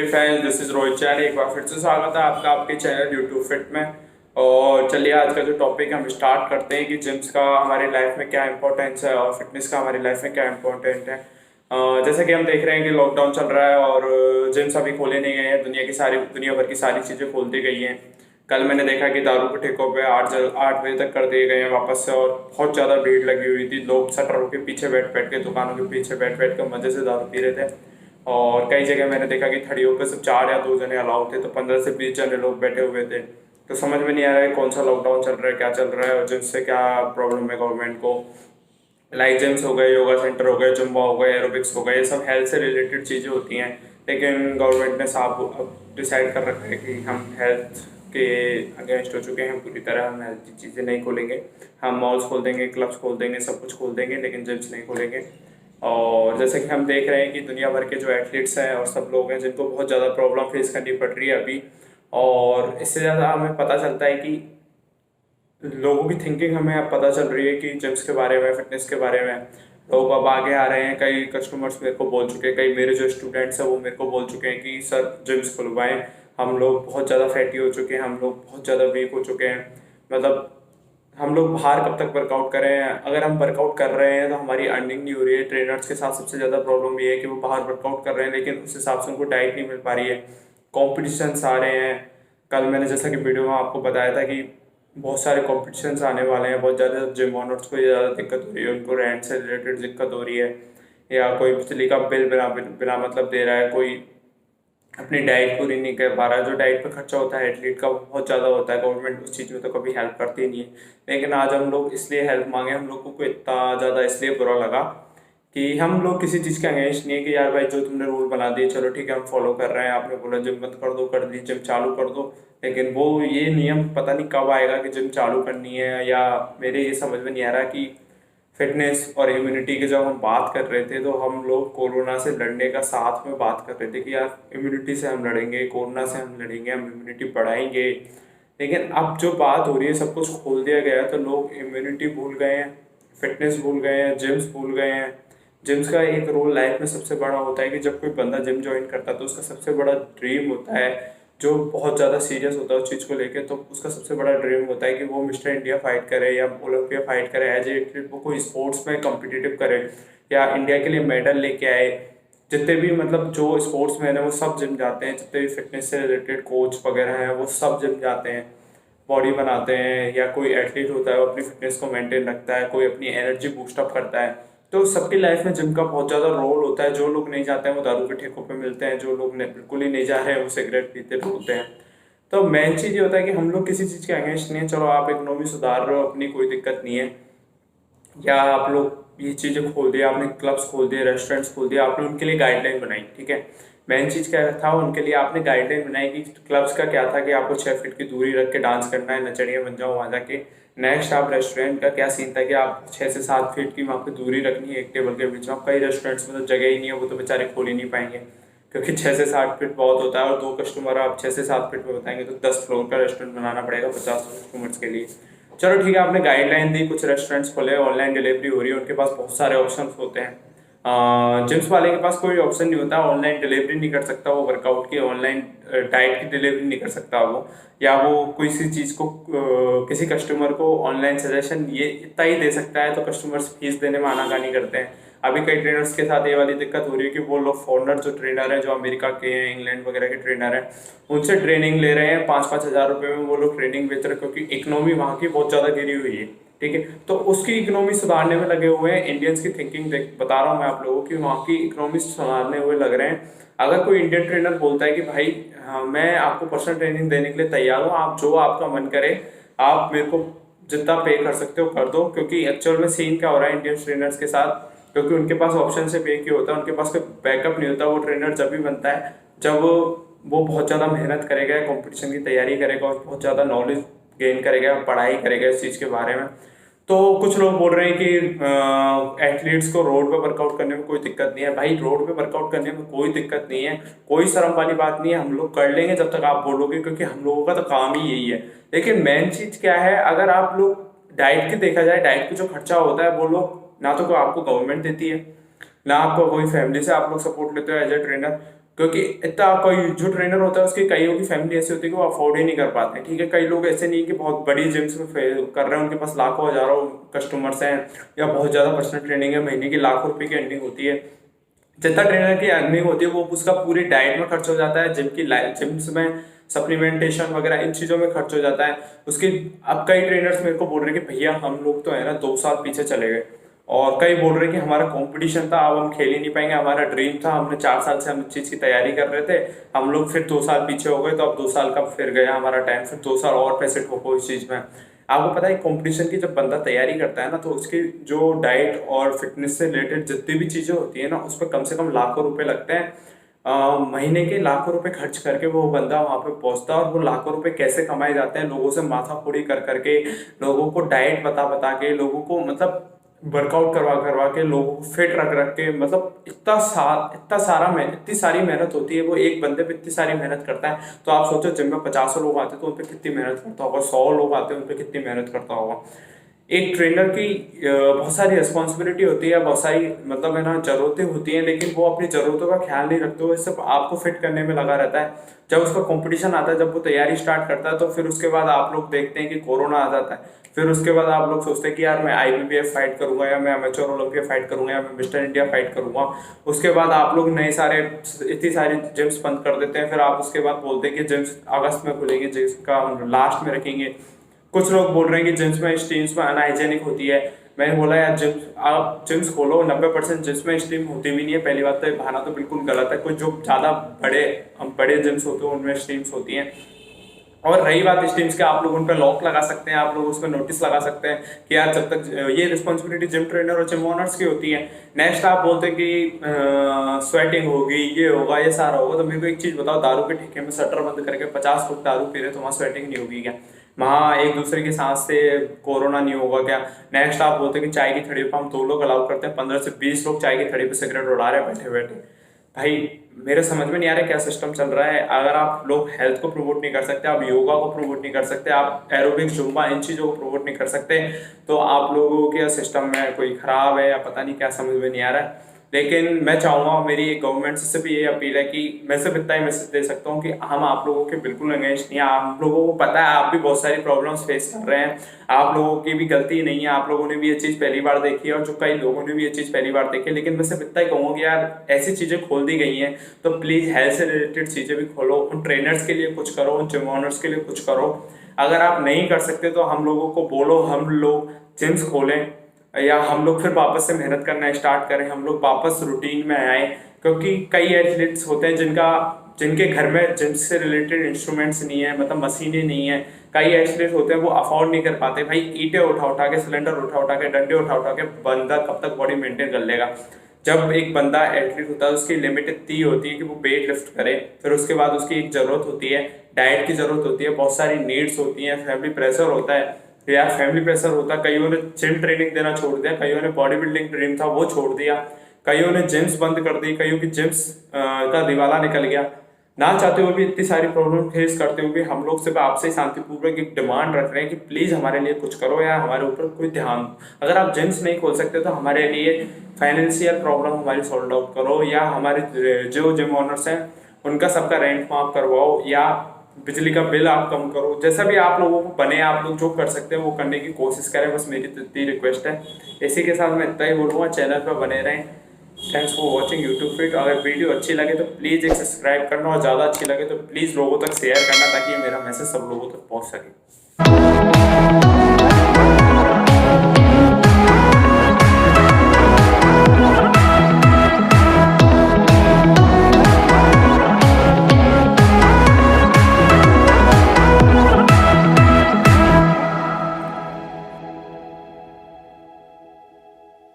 Hey friends, this is Rohit Jain. एक बार फिर से स्वागत है आपका आपके चैनल यूट्यूब फिट में। और चलिए आज का जो टॉपिक हम स्टार्ट करते हैं कि जिम्स का हमारी लाइफ में क्या इंपॉर्टेंस है और फिटनेस का हमारी लाइफ में क्या इंपॉर्टेंट है। जैसे कि हम देख रहे हैं कि लॉकडाउन चल रहा है और जिम्स अभी खोले नहीं गए हैं। दुनिया भर की सारी चीज़ें खोल दी गई हैं। कल मैंने देखा कि दारू के ठेकों पे 8 बजे तक कर दिए गए हैं वापस से, और बहुत ज़्यादा भीड़ लगी हुई थी। लोग शटरों के पीछे बैठ बैठ के, दुकानों के पीछे बैठ बैठ कर मज़े से दारू पी रहे थे। और कई जगह मैंने देखा कि थड़ियों पे सिर्फ 4 या 2 जने अलाउ थे, तो 15 से 20 जने लोग बैठे हुए थे। तो समझ में नहीं आ रहा है कौन सा लॉकडाउन चल रहा है, क्या चल रहा है और जिससे क्या प्रॉब्लम है गवर्नमेंट को। लाइक जिम्स हो गए, योगा सेंटर हो गए, जुम्बा हो गए, एरोबिक्स हो गए, ये सब हेल्थ से रिलेटेड चीज़ें होती हैं। लेकिन गवर्नमेंट ने साफ अब डिसाइड कर रखा है कि हम हेल्थ के अगेंस्ट हो चुके हैं पूरी तरह। हम हेल्थ चीज़ें नहीं खोलेंगे। हम मॉल्स खोल देंगे, क्लब्स खोल देंगे, सब कुछ खोल देंगे, लेकिन जिम्स नहीं खोलेंगे। और जैसे कि हम देख रहे हैं कि दुनिया भर के जो एथलीट्स हैं और सब लोग हैं जिनको बहुत ज़्यादा प्रॉब्लम फेस करनी पड़ रही है अभी। और इससे ज़्यादा हमें पता चलता है कि लोगों की थिंकिंग हमें अब पता चल रही है कि जिम्स के बारे में, फिटनेस के बारे में लोग अब आगे आ रहे हैं। कई कस्टमर्स मेरे को बोल चुके हैं, कई मेरे जो स्टूडेंट्स हैं वो मेरे को बोल चुके हैं कि सर जिम्स खुलवाएं, हम लोग बहुत ज़्यादा फैटी हो चुके हैं, हम लोग बहुत ज़्यादा वीक हो चुके हैं। मतलब हम लोग बाहर कब तक वर्कआउट करें। अगर हम वर्कआउट कर रहे हैं तो हमारी अर्निंग नहीं हो रही है। ट्रेनर्स के साथ सबसे ज़्यादा प्रॉब्लम ये है कि वो बाहर वर्कआउट कर रहे हैं लेकिन उस हिसाब से उनको डाइट नहीं मिल पा रही है। कॉम्पिटिशन्स आ रहे हैं। कल मैंने जैसा कि वीडियो में आपको बताया था कि बहुत सारे कॉम्पिटिशन्स आने वाले हैं। बहुत ज़्यादा जिम ओनर्स को ये ज़्यादा दिक्कत हो रही है, उनको रेंट से रिलेटेड दिक्कत हो रही है, या कोई बिजली का बिल बिना बिना मतलब दे रहा है, कोई अपनी डाइट पूरी नहीं कर पा रहा है। जो डाइट पे खर्चा होता है एथलीट का वो बहुत ज़्यादा होता है। गवर्नमेंट उस चीज़ में तो कभी हेल्प करती नहीं है। लेकिन आज हम लोग इसलिए हेल्प मांगे, हम लोगों को इतना ज़्यादा इसलिए बुरा लगा कि हम लोग किसी चीज़ के अगेंस्ट नहीं है कि यार भाई जो तुमने रूल बना दिए चलो ठीक है हम फॉलो कर रहे हैं। आपने बोला जिम बंद कर दो, कर दी, जिम चालू कर दो। लेकिन वो ये नियम पता नहीं कब आएगा कि जिम चालू करनी है। या मेरे ये समझ में नहीं आ रहा कि फिटनेस और इम्यूनिटी की जब हम बात कर रहे थे तो हम लोग कोरोना से लड़ने का साथ में बात कर रहे थे कि यार इम्यूनिटी से हम लड़ेंगे, कोरोना से हम लड़ेंगे, हम इम्यूनिटी बढ़ाएंगे। लेकिन अब जो बात हो रही है, सब कुछ खोल दिया गया है तो लोग इम्यूनिटी भूल गए हैं, फिटनेस भूल गए हैं, जिम्स भूल गए हैं। जिम्स का एक रोल लाइफ में सबसे बड़ा होता है कि जब कोई बंदा जिम ज्वाइन करता है तो उसका सबसे बड़ा ड्रीम होता है, जो बहुत ज़्यादा सीरियस होता है उस चीज़ को लेके, तो उसका सबसे बड़ा ड्रीम होता है कि वो मिस्टर इंडिया फाइट करे या ओलंपिया फाइट करे। एज ए एथलीट वो कोई स्पोर्ट्स में कम्पिटिटिव करे या इंडिया के लिए मेडल लेके आए। जितने भी मतलब जो स्पोर्ट्स मैन है वो सब जिम जाते हैं। जितने भी फिटनेस से रिलेटेड कोच वगैरह हैं वो सब जिम जाते हैं, बॉडी बनाते हैं। या कोई एथलीट होता है वो अपनी फिटनेस को मेंटेन रखता है, कोई अपनी एनर्जी बूस्टअप करता है। तो सबकी लाइफ में जिम का बहुत ज़्यादा रोल होता है। जो लोग नहीं जाते हैं वो दारू के ठेकों पे मिलते हैं, जो लोग बिल्कुल ही नहीं जा रहे हैं वो सिगरेट पीते ढूंढते हैं। तो मेन चीज़ ये होता है कि हम लोग किसी चीज़ के अगेंस्ट नहीं है। चलो आप इकोनॉमी सुधार रहे हो, अपनी कोई दिक्कत नहीं है। या आप लोग ये चीज़ें खोल दिया, आपने क्लब्स खोल दिए, रेस्टोरेंट्स खोल दिया, आपने उनके लिए गाइडलाइन बनाई, ठीक है। मेन चीज़ क्या था, उनके लिए आपने गाइडलाइन बनाई कि क्लब्स का क्या था कि आपको 6 फीट की दूरी रख के डांस करना है, नचनिया बन जाओ वहाँ जाके। नेक्स्ट आप रेस्टोरेंट का क्या सीन था कि आप 6 से 7 फीट की वहाँ पे दूरी रखनी है एक टेबल के बीच में। कई रेस्टोरेंट्स में तो जगह ही नहीं है, वो तो बेचारे खोल ही नहीं पाएंगे क्योंकि 6 से 7 फीट बहुत होता है। और 2 कस्टमर आप 6 से 7 फीट में बताएंगे तो 10 फ्लोर का रेस्टोरेंट बनाना पड़ेगा 50 कस्टमर्स के लिए। चलो ठीक है, आपने गाइडलाइन दी, कुछ रेस्टोरेंट्स खोले, ऑनलाइन डिलीवरी हो रही है, उनके पास बहुत सारे ऑप्शंस होते हैं। जिम्स वाले के पास कोई ऑप्शन नहीं होता, ऑनलाइन डिलीवरी नहीं कर सकता वो वर्कआउट की, ऑनलाइन डाइट की डिलीवरी नहीं कर सकता वो। या वो किसी चीज़ को किसी कस्टमर को ऑनलाइन सजेशन ये इतना ही दे सकता है, तो कस्टमर्स फीस देने में आनाकानी करते हैं। अभी कई ट्रेनर्स के साथ ये वाली दिक्कत हो रही है कि वो लोग फॉरनर जो ट्रेनर हैं, जो अमेरिका के हैं, इंग्लैंड वगैरह के ट्रेनर हैं, उनसे ट्रेनिंग ले रहे हैं। 5-5 हज़ार रुपये में वो लोग ट्रेनिंग बेच रहे हैं क्योंकि इकोनॉमी वहाँ की बहुत ज़्यादा गिरी हुई है, ठीक है। तो उसकी इकोनॉमी सुधारने में लगे हुए हैं। इंडियंस की थिंकिंग देख बता रहा हूँ मैं आप लोगों की, वहाँ की इकोनॉमी सुधारने हुए लग रहे हैं। अगर कोई इंडियन ट्रेनर बोलता है कि भाई हाँ, मैं आपको पर्सनल ट्रेनिंग देने के लिए तैयार हूँ, आप जो आपका मन करे आप मेरे को जितना पे कर सकते हो कर दो। क्योंकि एक्चुअल में सीन क्या हो रहा है इंडियन ट्रेनर्स के साथ, क्योंकि उनके पास ऑप्शन से पे किया होता है, उनके पास कोई बैकअप नहीं होता। वो ट्रेनर जब भी बनता है जब वो बहुत ज़्यादा मेहनत करेगा, कंपटीशन की तैयारी करेगा और बहुत ज़्यादा नॉलेज गेन करेगा, पढ़ाई करेगा इस चीज़ के बारे में। तो कुछ लोग बोल रहे हैं कि एथलीट्स को रोड पे वर्कआउट करने में कोई दिक्कत नहीं है। भाई रोड पे वर्कआउट करने में कोई दिक्कत नहीं है, कोई शर्म वाली बात नहीं है, हम लोग कर लेंगे जब तक आप बोलोगे, क्योंकि हम लोगों का तो काम ही यही है। लेकिन मेन चीज़ क्या है, अगर आप लोग डाइट की देखा जाए, डाइट की जो खर्चा होता है वो लोग ना तो कोई आपको गवर्नमेंट देती है, ना आपको कोई फैमिली से आप लोग सपोर्ट लेते हो एज ए ट्रेनर। क्योंकि इतना कोई जो ट्रेनर होता है उसकी कईयों की फैमिली ऐसी होती है कि वो अफोर्ड ही नहीं कर पाते हैं। ठीक है, कई लोग ऐसे नहीं कि बहुत बड़ी जिम्स में कर रहे हैं, उनके पास लाखों हजारों कस्टमर्स हैं या बहुत ज़्यादा पर्सनल ट्रेनिंग है, महीने की लाखों रुपए की अर्निंग होती है। जितना ट्रेनर की अर्निंग होती है वो उसका पूरी डाइट में खर्च हो जाता है, जिम्स में सप्लीमेंटेशन वगैरह इन चीज़ों में खर्च हो जाता है उसकी। अब कई ट्रेनर्स मेरे को बोल रहे हैं कि भैया हम लोग तो है ना 2 साल पीछे चले गए, और कई बोल रहे हैं कि हमारा कंपटीशन था, अब हम खेल ही नहीं पाएंगे, हमारा ड्रीम था, हमने 4 साल से हम इस चीज़ की तैयारी कर रहे थे, हम लोग फिर 2 साल पीछे हो गए, तो अब 2 साल का फिर गया हमारा टाइम, फिर 2 साल और पैसे ठोको इस चीज़ में। आपको पता है कंपटीशन की जब बंदा तैयारी करता है ना, तो उसकी जो डाइट और फिटनेस से रिलेटेड जितनी भी चीज़ें होती है ना, उस पर कम से कम लाखों रुपए लगते हैं। महीने के लाखों रुपए खर्च करके वो बंदा वहां पे पहुंचता है, और वो लाखों रुपए कैसे कमाए जाते हैं, लोगों से माथाफोड़ी कर करके, लोगों को डाइट बता बता के, लोगों को मतलब वर्कआउट करवा करवा के, लोगों को फिट रख रख के, मतलब इतनी सारी मेहनत होती है, वो एक बंदे पे इतनी सारी मेहनत करता है। तो आप सोचो जिम में 50 लोग आते हैं तो उन पे कितनी मेहनत करता होगा, 100 लोग आते हैं उन पे कितनी मेहनत करता होगा। एक ट्रेनर की बहुत सारी रिस्पॉन्सिबिलिटी होती है, बहुत सारी मतलब है ना जरूरतें होती हैं, लेकिन वो अपनी जरूरतों का ख्याल नहीं रखते, वो सिर्फ आपको फिट करने में लगा रहता है। जब उसका कंपटीशन आता है, जब वो तैयारी स्टार्ट करता है, तो फिर उसके बाद आप लोग देखते हैं कि कोरोना आ जाता है। फिर उसके बाद आप लोग सोचते हैं कि यार मैं IBBF फाइट करूंगा, या मैं अमेच्योर ओलंपिया फाइट करूंगा, या मैं मिस्टर इंडिया फाइट करूंगा। उसके बाद आप लोग नए सारे इतनी सारी जिम्स बंद कर देते हैं। फिर आप उसके बाद बोलते हैं कि जिम्स अगस्त में खुलेगी, जिसका हम लास्ट में रखेंगे। कुछ लोग बोल रहे हैं कि जिम्स में स्टीम्स में अनहाइजेनिक होती है। मैंने बोला यार जिम्स आप जिम्स खोलो, 90% जिम्स में स्टीम होती भी नहीं है। पहली बात तो बहाना तो बिल्कुल गलत है, कुछ जो ज़्यादा बड़े जिम्स होते हैं उनमें स्टीम्स होती हैं। और रही बात स्टीम्स के, आप लोग उन पर लॉक लगा सकते हैं, आप लोग उस पर नोटिस लगा सकते हैं कि यार जब तक ये रिस्पॉन्सिबिलिटी जिम ट्रेनर और जिम ओनर्स की होती है। नेक्स्ट आप बोलते हैं कि स्वेटिंग होगी, ये होगा, ये सारा होगा। तो मेरे को एक चीज़ बताओ, दारू के ठेके में शटर बंद करके 50 लोग दारू पी रहे तो वहाँ स्वेटिंग नहीं होगी क्या? वहाँ एक दूसरे की सांस से कोरोना नहीं होगा क्या? नेक्स्ट आप बोलते हैं कि चाय की थड़ी पर हम 2 लोग अलाउ करते हैं, 15 से 20 लोग चाय की थड़ी पर सिगरेट उड़ा रहे हैं बैठे बैठे। भाई मेरे समझ में नहीं आ रहा क्या सिस्टम चल रहा है। अगर आप लोग हेल्थ को प्रमोट नहीं कर सकते, आप योगा को प्रमोट नहीं कर सकते, आप एरोबिक्स जुम्बा इन चीज़ों को प्रमोट नहीं कर सकते, तो आप लोगों के सिस्टम में कोई खराब है या पता नहीं क्या, समझ में नहीं आ रहा है। लेकिन मैं चाहूँगा, मेरी एक गवर्नमेंट से भी ये अपील है कि मैं सिर्फ इतना ही मैसेज दे सकता हूँ कि हम आप लोगों के बिल्कुल अगेंस्ट नहीं है। आप लोगों को पता है आप भी बहुत सारी प्रॉब्लम्स फेस कर रहे हैं, आप लोगों की भी गलती नहीं है, आप लोगों ने भी ये चीज़ पहली बार देखी है, और जो कई लोगों ने भी ये चीज़ पहली बार देखी है। लेकिन मैं सिर्फ इतना ही कहूँगा कि यार ऐसी चीज़ें खोल दी गई हैं तो प्लीज़ हेल्थ से रिलेटेड चीज़ें भी खोलो, उन ट्रेनर्स के लिए कुछ करो, उन जिम ओनर्स के लिए कुछ करो। अगर आप नहीं कर सकते तो हम लोगों को बोलो, हम लोग जिम्स खोलें, या हम लोग फिर वापस से मेहनत करना स्टार्ट करें, हम लोग वापस रूटीन में आए। क्योंकि कई एथलीट्स होते हैं जिनके घर में जिम से रिलेटेड इंस्ट्रूमेंट्स नहीं है, मतलब मशीनें नहीं है। कई एथलीट्स होते हैं वो अफोर्ड नहीं कर पाते। भाई ईंटें उठा उठा के, सिलेंडर उठा उठा के, डंडे उठा उठा के बंदा कब तक बॉडी मेंटेन कर लेगा? जब एक बंदा एथलीट होता है उसकी लिमिट इतनी होती है कि वो वेट लिफ्ट करे, फिर उसके बाद उसकी एक जरूरत होती है, डाइट की जरूरत होती है, बहुत सारी नीड्स होती हैं, फैमिली प्रेशर होता है। यार फैमिली प्रेशर होता है, कईयों ने जिम ट्रेनिंग देना छोड़ दिया, कईयों ने बॉडी बिल्डिंग ड्रीम था वो छोड़ दिया, कईयों ने जिम्स बंद कर दी, कईयों की जिम्स का दिवाला निकल गया। ना चाहते हुए भी, इतनी सारी प्रॉब्लम फेस करते हुए भी हम लोग सिर्फ आपसे शांतिपूर्वक एक डिमांड रख रहे हैं कि प्लीज़ हमारे लिए कुछ करो, या हमारे ऊपर कोई ध्यान दो। अगर आप जिम्स नहीं खोल सकते तो हमारे लिए फाइनेंशियल प्रॉब्लम हमारी सॉल्व आउट करो, या हमारे जो जिम ओनर्स हैं उनका सबका रेंट माफ करवाओ, या बिजली का बिल आप कम करो। जैसा भी आप लोगों को बने, आप लोग जो कर सकते हैं वो करने की कोशिश करें, बस मेरी तो इतनी रिक्वेस्ट है। इसी के साथ मैं इतना ही बोलूँगा, चैनल पर बने रहें। Thanks for watching YouTube fit. अगर वीडियो अच्छी लगे तो प्लीज़ एक सब्सक्राइब करना, और ज़्यादा अच्छी लगे तो प्लीज़ लोगों तक शेयर करना, ताकि मेरा मैसेज सब लोगों तक पहुँच सके।